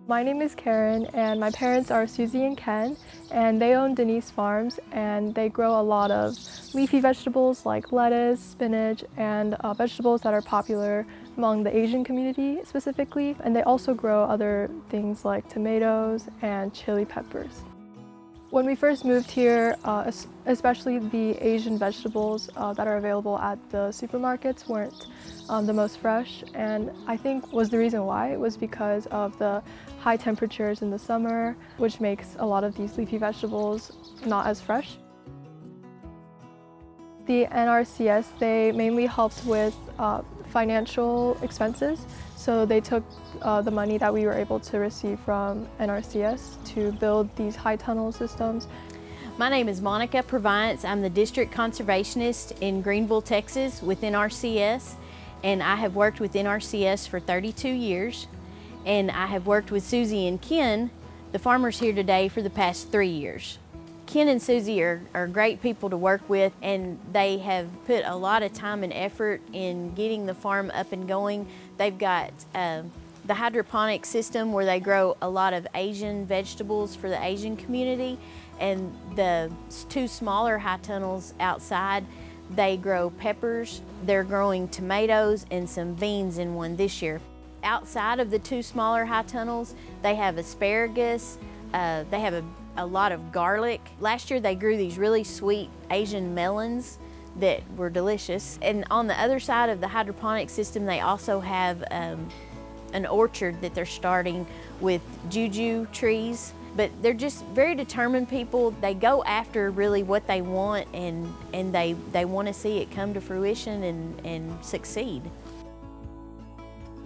My name is Karen, and my parents are Susie and Ken, and they own Denise Farms, and they grow a lot of leafy vegetables like lettuce, spinach, and vegetables that are popular among the Asian community specifically. And they also grow other things like tomatoes and chili peppers. When we first moved here, especially the Asian vegetables that are available at the supermarkets weren't the most fresh, and I think was the reason why was because of the high temperatures in the summer, which makes a lot of these leafy vegetables not as fresh. The NRCS, they mainly helped with financial expenses. So they took the money that we were able to receive from NRCS to build these high tunnel systems. My name is Monica Provience. I'm the District Conservationist in Greenville, Texas with NRCS, and I have worked with NRCS for 32 years. And I have worked with Susie and Ken, the farmers here today, for the past 3 years. Ken and Susie are great people to work with, and they have put a lot of time and effort in getting the farm up and going. They've got the hydroponic system where they grow a lot of Asian vegetables for the Asian community, and the two smaller high tunnels outside, they grow peppers. They're growing tomatoes and some beans in one this year. Outside of the two smaller high tunnels, they have asparagus, they have a lot of garlic. Last year they grew these really sweet Asian melons that were delicious. And on the other side of the hydroponic system, they also have an orchard that they're starting with juju trees. But they're just very determined people. They go after really what they want, and they want to see it come to fruition and succeed.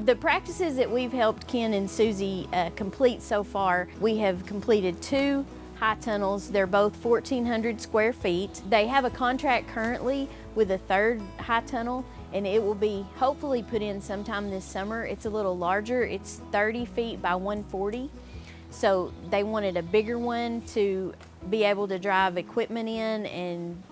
The practices that we've helped Ken and Susie complete so far, we have completed 2 high tunnels. They're both 1,400 square feet. They have a contract currently with a 3rd high tunnel, and it will be hopefully put in sometime this summer. It's a little larger. It's 30 feet by 140. So they wanted a bigger one to be able to drive equipment in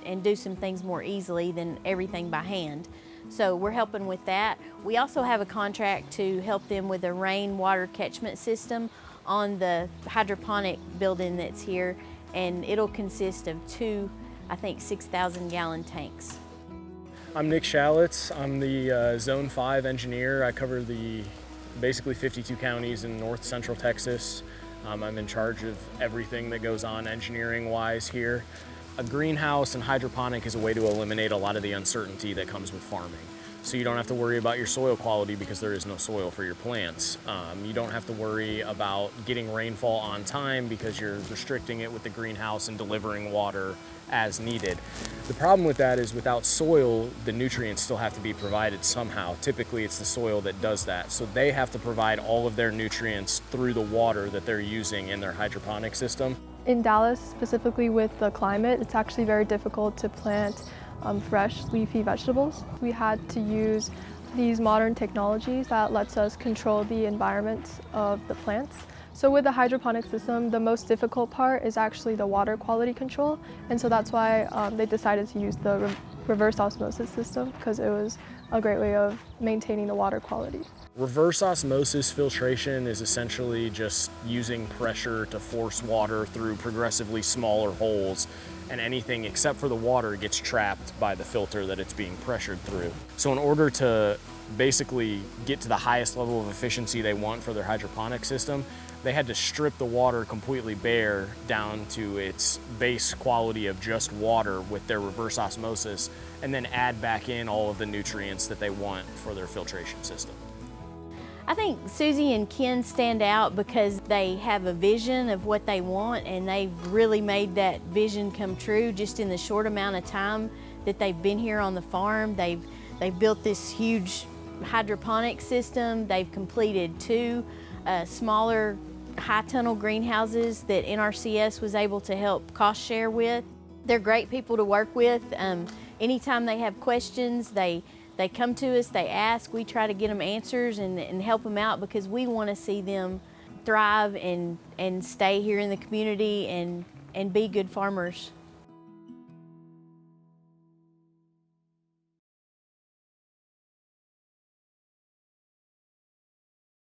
and do some things more easily than everything by hand. So we're helping with that. We also have a contract to help them with a rainwater catchment system on the hydroponic building that's here, and it'll consist of 2, I think, 6,000-gallon tanks. I'm Nick Schalitz. I'm the Zone 5 engineer. I cover the basically 52 counties in north central Texas. I'm in charge of everything that goes on engineering-wise here. A greenhouse and hydroponic is a way to eliminate a lot of the uncertainty that comes with farming. So you don't have to worry about your soil quality because there is no soil for your plants. You don't have to worry about getting rainfall on time because you're restricting it with the greenhouse and delivering water as needed. The problem with that is without soil, the nutrients still have to be provided somehow. Typically it's the soil that does that. So they have to provide all of their nutrients through the water that they're using in their hydroponic system. In Dallas, specifically with the climate, it's actually very difficult to plant fresh leafy vegetables. We had to use these modern technologies that lets us control the environment of the plants. So with the hydroponic system, the most difficult part is actually the water quality control, and so that's why they decided to use the reverse osmosis system, because it was a great way of maintaining the water quality. Reverse osmosis filtration is essentially just using pressure to force water through progressively smaller holes, and anything except for the water gets trapped by the filter that it's being pressured through. So in order to basically get to the highest level of efficiency they want for their hydroponic system, they had to strip the water completely bare down to its base quality of just water with their reverse osmosis, and then add back in all of the nutrients that they want for their filtration system. I think Susie and Ken stand out because they have a vision of what they want, and they've really made that vision come true just in the short amount of time that they've been here on the farm. They've built this huge hydroponic system. They've completed 2 smaller high tunnel greenhouses that NRCS was able to help cost share with. They're great people to work with. Anytime they have questions, they come to us, they ask, we try to get them answers and help them out, because we want to see them thrive and stay here in the community and be good farmers.